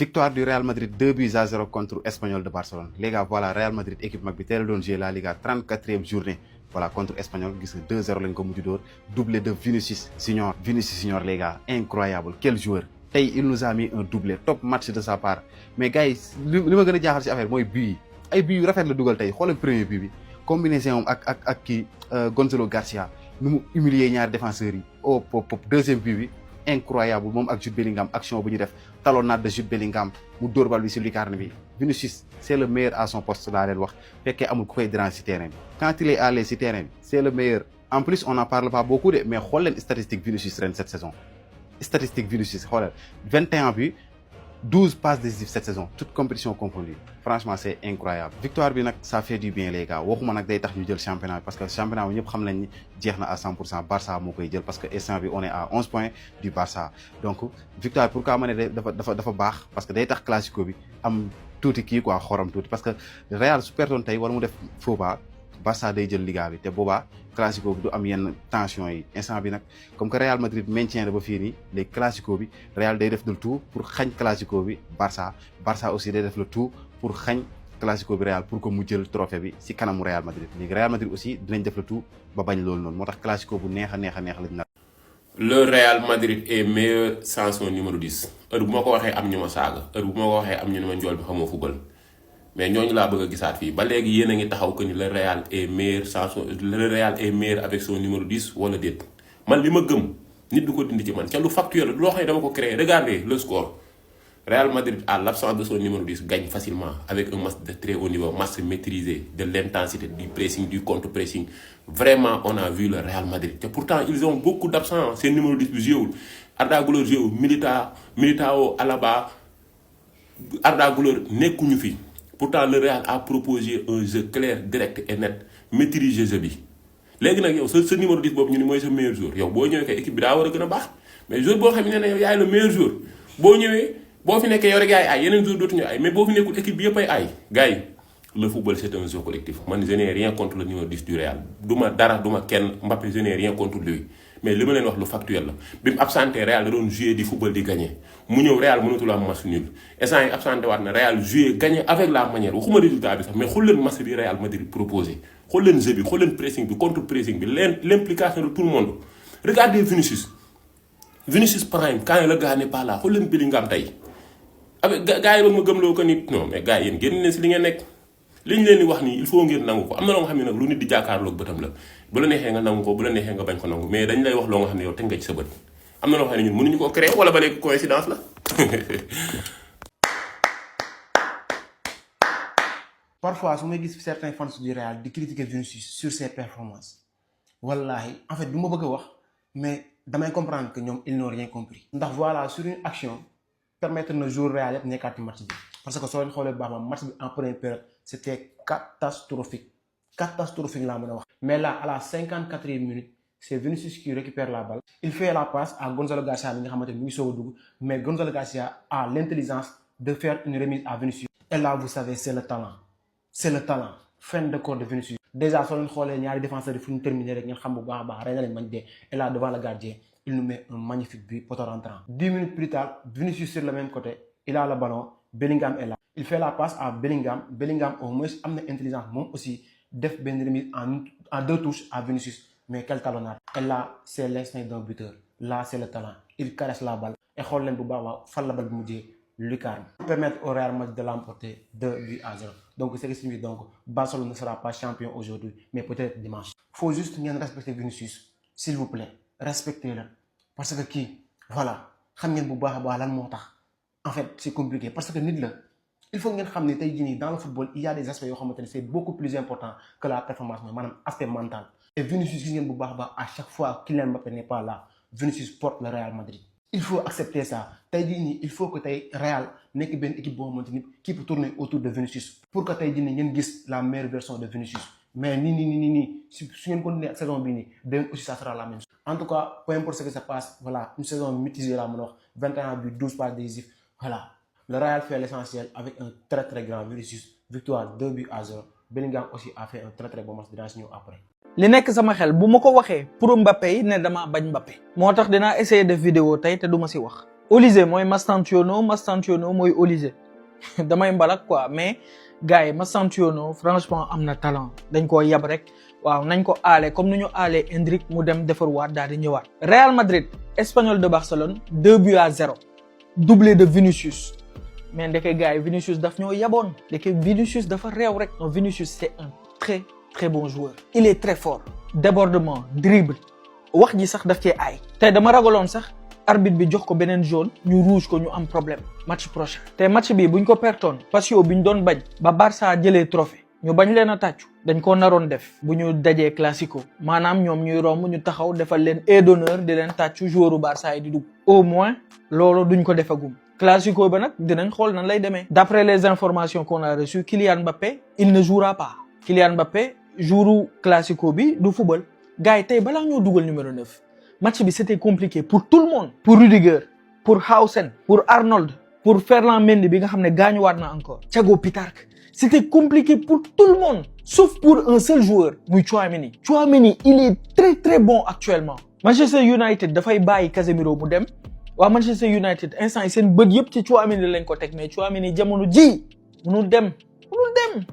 victoire du Real Madrid 2-0 contre Espanyol de Barcelone les gars voilà Real Madrid équipe mag bi teel a doon jouer la Liga 34e journée voilà contre Espanyol gis nga 2-0 lañ ko mujj dóor doublé de Vinicius Junior les gars incroyable quel joueur tey il nous a mis un doublé top match de sa part mais gars yi li ma gën a jaaxal ci affaire mooy but yi ay but yu rafet la dugal tey xoolal premier but bi combinaison ak kii Gonzalo Garcia nu mu humilier ñaari défenseurs yi oh pop deuxième but bi incroyable moom ak Jude Bellingham action bu ñu def talonnade de Jude Bellingham mu dóor bal bi si lucarne bi Vinicius c'est le meilleur à son poste laa leen wax fekkee amul ku koy déranger si terrain bi quand il est à l'aise si terrain bi c'est le meilleur en plus on n'en parle pas beaucoup de mais xool leen statistique Vinicius ren cette saison statistique Vinicius xoolal 21 buts 12 passes décisives cette saison toute compétition confondue franchement c'est incroyable victoire bi nag ça fait du bien les gars waxuma nag day tax ñu jël championnat bi parce que championnat bi ñëpp xam nañ ni jeex na à 100% Barça moo koy jël parce que instant bi on est à 11 points du Barça donc victoire pourquoi ma ne dafa baax parce que day tax classico bi am tuuti kii quoi xorom tuuti parce que Real su pertoon tey war mu def faux pas Barça day jël Liga bi te boobaa classico bi du am yenn tension yi instant bi nag comme que Real Madrid maintien la ba fii nii les classico bi Real day def le tout pour xañ classico bi Barça aussi day def le tout pour xañ classico bi Real pour que mu jël trophée bi si kanamu Real Madrid léegi Real Madrid aussi dinañ def le tout ba bañ loolu noonu moo tax classico bu neex a neex lañ nar. Le Real Madrid est meilleur sans son numéro 10 heure bu ma ko waxee am ñu ma saaga heure bu ma ko waxee am ñu ne ma njool bi xamoo football mais ñooñu laa bëgg a gisaat fii ba léegi yéen a ngi taxaw que ni le Real est meilleur avec son numéro 10 wala déet man li ma gëm nit du ko dindi ci man ca lu factuel loo xam ne dama ko créé regardez le score Real Madrid à l'absence de son numéro 10 gagne facilement avec un match de très haut niveau match maîtrisé de l'intensité du pressing du contre-pressing vraiment on a vu le Real Madrid te pourtant ils ont beaucoup d'absents seen numéro 10 bi joué Arda Güler joué Militao Alaba Arda Güler nekkuñu fi. Pourtant le Real a proposé un jeu clair direct et net maîtriser jeu bi léegi nag yow sa numéro 10 boobu ñu ni mooy sa meilleur joueur yow boo ñëwee kay équipe bi daa war a gën a baax mais joueur boo xam ne yow yaay le meilleur joueur boo ñëwee boo fi nekkee yow rek yaay ay yeneen joueur dootuñu ay mais boo fi nekkul équipe bi yëpp ay gars yi le football c'est un jeu collectif man je n'ai rien contre le numéro 10 du Real duma kenn Mbappé je n'ai rien contre lui mais li ma leen wax lu factuel la bi mu absenté Real da doon jouer di football di gagner mu ñëw Real mënatul am match nul instant yi absenté waat na Real jouer gagner avec la manière waxuma résultat bi sax mais xool leen match bi Real Madrid proposé xool leen jeu bi xool leen pressing bi contre pressing bi l'implication de tout le monde regardez Vinicius Prime quand le gars n'est pas là xool leen Bellingham tey avec gars yi ba ma gëmloo ko nit non mais gars yi yéen génn leen si li ngeen nekk li ñu leen di wax nii il faut ngeen nangu ko am na loo nga xam ne nag lu nit di jàkkaarloog bëtam la bu la neexee nga nangu ko bu la neexee nga bañ ko nangu mais dañ lay wax loo nga xam ne yow teg nga ci sa bët am na loo xam ne ñun mënuñu ko créer wala ba léegi coïncidence la. Parfois su may gis certains fans du Real di critiquer Vinicius sur ses performances wallahi en fait du ma bëgg a wax mais damay comprendre que ñoom ils n'ont rien compris. ndax voilà sur une action permettre na joueur Real yëpp nekkaat ci match bi parce que soo leen xoolee baax match bi en première période c'était catastrophique laa mën a wax. mais là à la 54e minute c'est Vinicius qui récupère la balle. il fait la passe à Gonzalo Garcia bi nga xamante ni mu ngi soog a dugg mais Gonzalo Garcia a l'intelligence de faire une remise à Vinicius. et là vous savez c'est le talent fin de corps de Vinicius. déjà soo leen xoolee ñaari défenseurs yi fu ñu terminer rek ngeen xam bu baax a baax rey na leen mañ dee et là devant le gardien il nous met un magnifique but poteau rentrant. 10 minutes plus tard Vinicius sur le même côté il a le ballon Bellingham est là. il fait la passe à Bellingham au moins am na intelligence moom aussi def benn remise en 2 touches à Vinicius mais quel talonnade. et là c'est l'instinct d'un buteur là c'est le talent il caresse la balle et xool leen bu baax a fan la balle bi mujjee lucarne. permettre au Real Madrid de l'emporter 2-0 donc c'est ce qui signifie donc Barcelone ne sera pas champion aujourd'hui mais peut-être dimanche. faut juste ngeen respecter Vinicius s'il vous plaît respectez-le parce que kii voilà xam ngeen bu baax a baax lan moo tax en fait c'est compliqué parce que nit la. il faut ngeen xam ne tey jii nii dans le football il y a des aspects yoo xamante ne c'est beaucoup plus important que la performance mooy maanaam aspect mental. et Vinicius gis ngeen bu baax a baax à chaque fois Kylian Mbappé n'est pas là Vinicius porte le Real Madrid. il faut accepter ça tey jii nii il faut que tey Real nekk benn équipe boo xamante ni qui peut tourner autour de Vinicius. pour que tey jii nii ngeen gis la meilleure version de Vinicius mais nii su ngeen continuer ak saison bii nii déwén aussi ça sera la même chose. en tout cas peu importe ce qui se passe voilà une saison mitigée laa mën a wax 21 buts 12 passes décisives voilà. Le Real fait l'essentiel avec un très très grand Vinicius victoire 2-0. Bellingham aussi a fait un très très bon match dinaa si ñëw après. li nekk sama xel bu ma ko waxee pour Mbappé yi ne damaa bañ Mbappé moo tax dinaa essayer def vidéo tey te du ma si wax Olise mooy Mastantuono mooy Olise damay mbalak quoi mais gars yi Mastantuono franchement am na talent dañ koo yab rek waaw nañ ko aale comme ni ñu aalee Endrick mu dem defarwaat daal di ñëwaat. Real Madrid Espagnol de Barcelone 2-0 doublé de Vinicius mais ndeke gars yi Vinicius daf ñoo yaboon ndeke Vinicius dafa réew rek. non Vinicius c'est un très très bon joueur. il est très fort. débordement dribble wax ji sax daf cee aay. tey dama ragaloon sax. arbitre bi jox ko beneen jaune ñu rouge ko ñu am problème match prochain te match bi buñ ko pertoon Pasio biñ doon bañ ba Barça jëlee trophée ñu bañ leen a tàccu dañ ko naroon def bu ñu dajee classico maanaam ñoom ñuy romb ñu taxaw defal leen aide d'honneur di leen tàccu joueuru Barça yi di dugg au moins loolu duñ ko defagum classico ba nag dinañ xool nan lay demee. d'après les informations qu'on a reçues Kylian Mbappé il ne jouera pas Kylian Mbappé jouru classico bi du football gars yi tey balaa ñoo dugal numéro 9. match bi c'était compliqué pour tout le monde. pour Rudiger pour Hausen pour Arnold pour Ferland Mendy bi nga xam ne gaañuwaat na encore. Thiago Pittarque c'était compliqué pour tout le monde sauf pour un seul joueur muy Tchouaméni. Tchouaméni il est très très bon actuellement. Manchester United dafay bàyyi Casemiro mu dem waa Manchester United instant yi seen bët yëpp ci Tchouaméni lañ ko teg mais Tchouaméni jamono ji munul dem.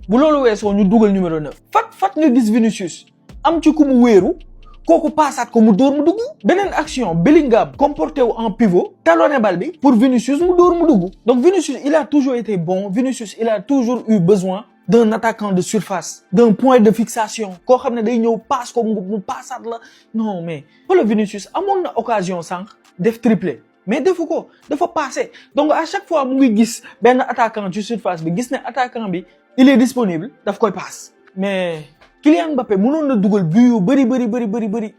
bu loolu weesoo ñu dugal numéro 9. fat nga gis Vinicius am ci ku mu wéeru. kooku passaat ko mu dóor mu dugg beneen action Bellingham comporté wu en pivot talonné bal bi pour Vinicius mu dóor mu dugg donc Vinicius il a toujours été bon Vinicius il a toujours eu besoin d'un attaquant de surface d'un point de fixation koo xam ne day ñëw passe ko mu passaat la non mais wala Vinicius amoon na occasion sànq def triplé mais defu ko dafa passé donc à chaque fois mu ngi gis benn attaquant ci surface bi gis ne attaquant bi il est disponible daf koy passe mais Kylian Mbappé mënoon na dugal but yu bëri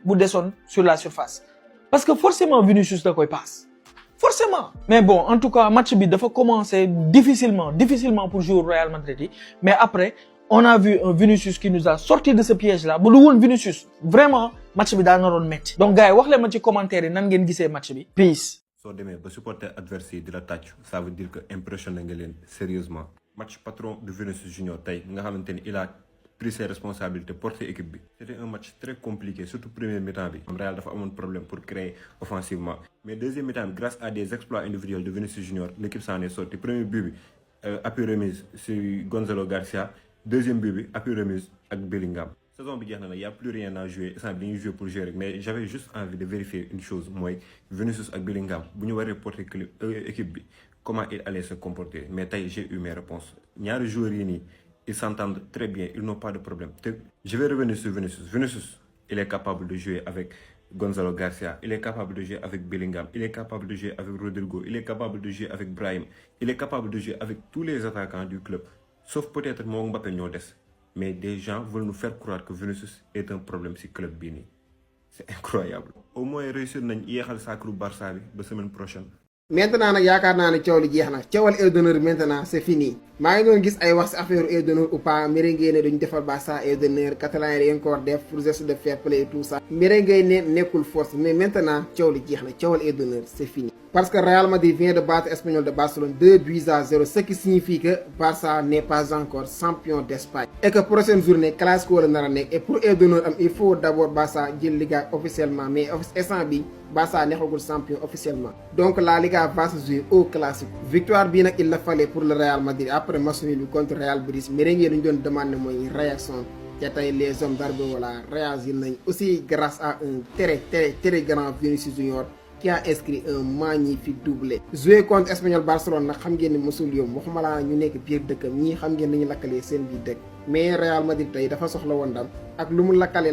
bu desoon sur la surface parce que forcément Vinicius da koy passe forcément. mais bon en tout cas match bi dafa commencer difficilement pour jouer au Real Madrid yi mais après on a vu un Vinicius qui nous a sorti de ce piège là bu du woon Vinicius vraiment match bi daa naroon metti donc gars yi wax leen ma ci commentaire yi nan ngeen gisee match bi. peace. soo demee ba supporter adversaire yi di la tàcc ça veut dire que impressionné nga leen sérieusement match patron de Vinicius Junior tey nga xamante ni il a pris ses responsabilités porter équipe bi. c'était un match très compliqué surtout premier mi-temps bi. Real dafa amoon problème pour créer offensivement mais deuxième mi-temps bi grâce à des exploits individuels de Vinicius Junior l'équipe s'en est sortie. Premier but bi appui remise sur Gonzalo Garcia deuxième but bi appui remise ak Bellingham. saison bi jeex na nag y a plus rien à jouer instant bi dañuy jouer pour jouer rek mais j'avais juste envie de vérifier une chose mooy Vinicius ak Bellingham bu ñu waree porter équipe bi comment il allait se comporter mais tey j'ai eu mes réponses ñaari joueurs yi nii. Ils s'entendent très bien, ils n'ont pas de problème. Je vais revenir sur Vinicius. Vinicius, il est capable de jouer avec Gonzalo Garcia, il est capable de jouer avec Bellingham, il est capable de jouer avec Rodrigo, il est capable de jouer avec Brahim, il est capable de jouer avec tous les attaquants du club. Sauf peut-être mon Mbappé Niodès. Mais des gens veulent nous faire croire que Vinicius est un problème si club Bini. C'est incroyable. Au moins réussir nañ yéexal sacre Barça bi ba semaine prochaine. maintenant nag yaakaar naa ne coow li jeex na coowal aide d'honneur maintenant c'est fini maa ngi doon gis ay wax si affaire aide d'honneur ou pas merengue ne duñ defal Barça aide d'honneur catalan yi dañ ko war def pour geste de fair play et tout ça merengue ne nekkul force mais maintenant coow li jeex na coowal aide d'honneur c'est fini parce que Real Madrid vient de battre Espanyol de Barcelone 2-0 ce qui signifie que Barça n'est pas encore champion d'Espagne et que prochaine journée classico la nar a nekk et pour aide d'honneur am il faut d'abord Barça jël Liga officiellement mais instant bi Barça neexagul champion officiellement donc la Liga va se jouer au classique victoire bii nag il la fallait pour le Real Madrid après match nul bi contre Real Betis merengue yi dañu doon demandé mooy réaction ca tey les hommes d'arbre voilà réagir nañ aussi grâce à un très grand Vinicius Junior qui a inscrit un magnifique doublé jouer contre Espanyol Barcelone nag xam ngeen ni mosul yomb waxuma laa ñu nekk biir dëkkam ñii xam ngeen nañu lakkalee seen biir dëkk mais Real Madrid tey dafa soxla woon ndam ak lu mu lakkale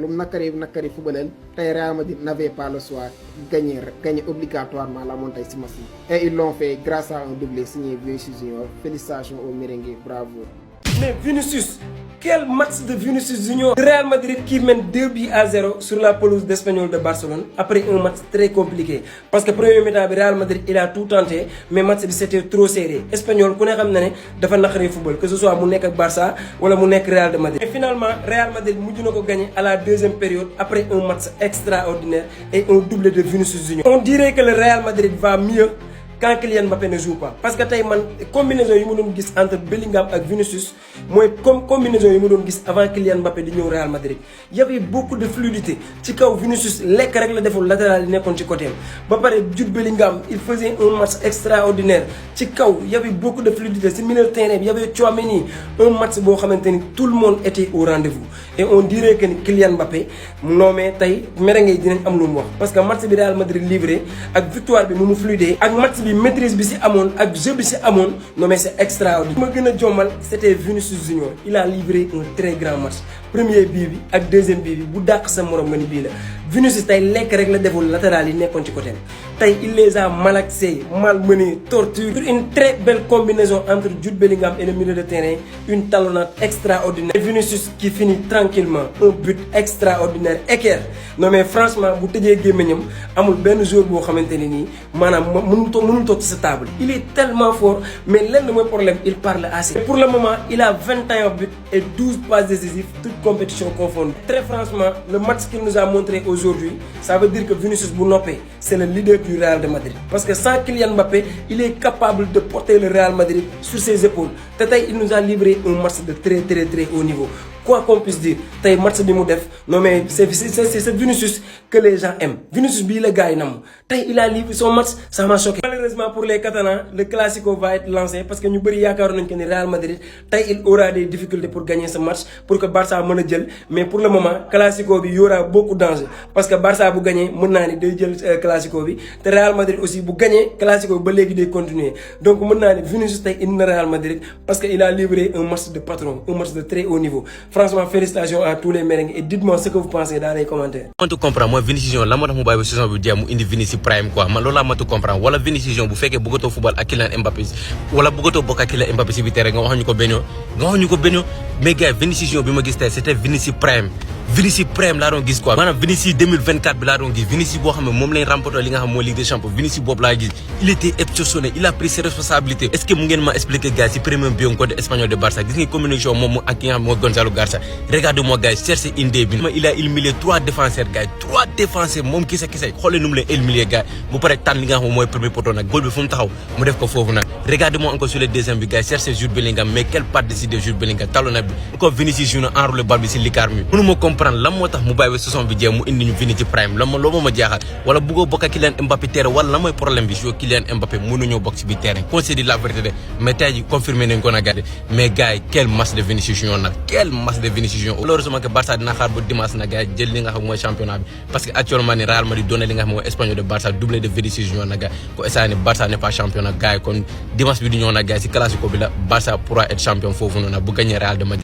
lu mu nakari fubaleel tey Real Madrid n'avait pas le choix gagner obligatoirement la montée si match yi et ils l'ont fait grâce à un doublé signé Vinicius Junior félicitations aux merengues bravo. Mais Vinicius, quel match de Vinicius Junior! Real Madrid qui mène 2-0 sur la pelouse d'Espanyol de Barcelone après un match très compliqué. Parce que premier mi-temps, Real Madrid il a tout tenté, mais le match c'était trop serré. Espanyol, vous savez que dafa naqari football, que ce soit mu nekk ak Barça ou mu nekk Real de Madrid. Et finalement, Real Madrid mujj na ko gagné à la deuxième période après un match extraordinaire et un doublé de Vinicius Junior. On dirait que le Real Madrid va mieux quand Kylian Mbappé ne joue pas. Parce que tey man combinaison yi ma doon gis entre Bellingham ak Vinicius mooy comme combinaison yi ma doon gis avant Kylian Mbappé di ñëw Real Madrid. Y avait beaucoup de fluidité ci kaw Vinicius lekk rek la deful latéral yi nekkoon ci côté ba pare Jude Bellingham il faisait un match extraordinaire ci kaw y avait beaucoup de fluidité ci milieu de terrain bi y avait Tchouaméni un match boo xamante ni tout le monde était au rendez-vous et on dirait que ni Kylian Mbappé non mais tey merengue yi dinañ am lu mu wax parce que match bi Real Madrid livré ak victoire bi nu mu fluidé ak match bi maîtrise bi ci amoon ak jeu bi ci amoon non mais c'est extraordinaire. ma gën a jommal c'était Vinicius Junior il a livré un très grand match premier bii bi ak deuxième bii bi bu dàq sa morom nga ni bii la Vinicius tey lekk rek la deful latéral yi nekkoon ci côté tey il les a malaxés malmenés torture une très belle combinaison entre Jude Bellingham et le milieu de terrain une talonnade extraordinaire et Vinicius qui finit tranquillement un but extraordinaire équerre non mais franchement bu tëjee gémmiñam amul benn joueur boo xamante ne nii maanaam mënul toog ci sa table il est tellement fort mais lenn mooy problème il parle assez. Pour le moment il a 21 buts et 12 passes décisives toutes compétitions confondues. Très franchement le match qu'il nous a montré aujourd'hui ça veut dire que Vinicius bu noppee c'est le leader du Real de Madrid parce que sans Kylian Mbappé il est capable de porter le Real Madrid sur ses épaules te tey il nous a livré un match de très haut niveau. Quoi qu'on puisse dire tey match bi mu def non mais c'est Vinicius que les gens aiment Vinicius bii la gars yi nam tey il a livré son match ça m'a choqué. Malheureusement pour les Catalans le Classico va être lancé parce que ñu bëri yaakaaroon nañ que ni Real Madrid tey il aura des difficultés pour gagner ce match pour que Barça mën a jël mais pour le moment Classico bi y aura beaucoup d'enjeux parce que Barça bu gagné mën naa ni day jël Classico bi te Real Madrid aussi bu gagné Classico bi ba léegi day continuer donc mën naa ni Vinicius tey indi na Real Madrid parce que il a livré un match de patron un match de très haut niveau. Franchement, félicitations à tous les merengues et dites-moi ce que vous pensez dans les commentaires. Je comprends moi Vinicius la moo tax mu bàyyi ba saison bi jeex mu indi Vinicius Prime quoi man loolu laa mëntu comprendre wala Vinicius bu fekkee bëggatoo football ak Kylian Mbappé wala bëggatoo bokk ak Kylian Mbappé si biir terrain nga waxuñu ko benn mais gars Vinicius bi ma gis tey c'était Vinicius Prime laa doon gis quoi maanaam Vinicius 2024 bi laa doon gis Vinicius boo xam ne moom lañ remporté li nga xam mooy Ligue des Champions Vinicius boobu laa gis il était exceptionnel il a pris ses responsabilités est-ce que mu ngeen ma expliquer gars si premier bi côté espagnol de Barça gis nga communication moom ak ki nga xam mooy Gonzalo Garcia regardez-moi gars cherchez Inde bi il a éliminé 3 défenseurs gars 3 défenseurs moom kese xoolee nu mu leen éliminé gars bu pare tànn li nga xam mooy premier poteau nag góol bi fu mu taxaw mu def ko foofu nag regardez-moi encore sur le deuxième bi gars cherchez Jude Bellingham mais quelle passe décidée Jude Bellingham talonnade bi encore Vinicius Junior enroulé bal bi si likaar mi mënuma comprendre lan moo tax mu bàyyi ba saison bi jeex mu indi ñu Vinicius Prime loolu moo ma jaaxal wala bëggoo bokk ak Kylian Mbappé terrain wala lan mooy problème bi joué Kylian Mbappé mënuñoo bokk ci biir terrain qu'on se dit la vérité de mais tey ji confirmé nañ ko na gade mais gars yi quel match de Vinicius Junior nag quel match de Vinicius Junior heureusement que Barça dina xaar ba dimanche na gars yi jël li nga xam mooy championnat bi parce que actuellement ni Real Madrid doon na li nga xam mooy Espagnol de Barça doublé de Vinicius Junior na gars ko essayé ni Barça n'est pas champion nag gars yi kon dimanche bi di ñëw nag gars yi si classico bi la Barça pourra être champion foofu noonu nag bu gagné Real de Madrid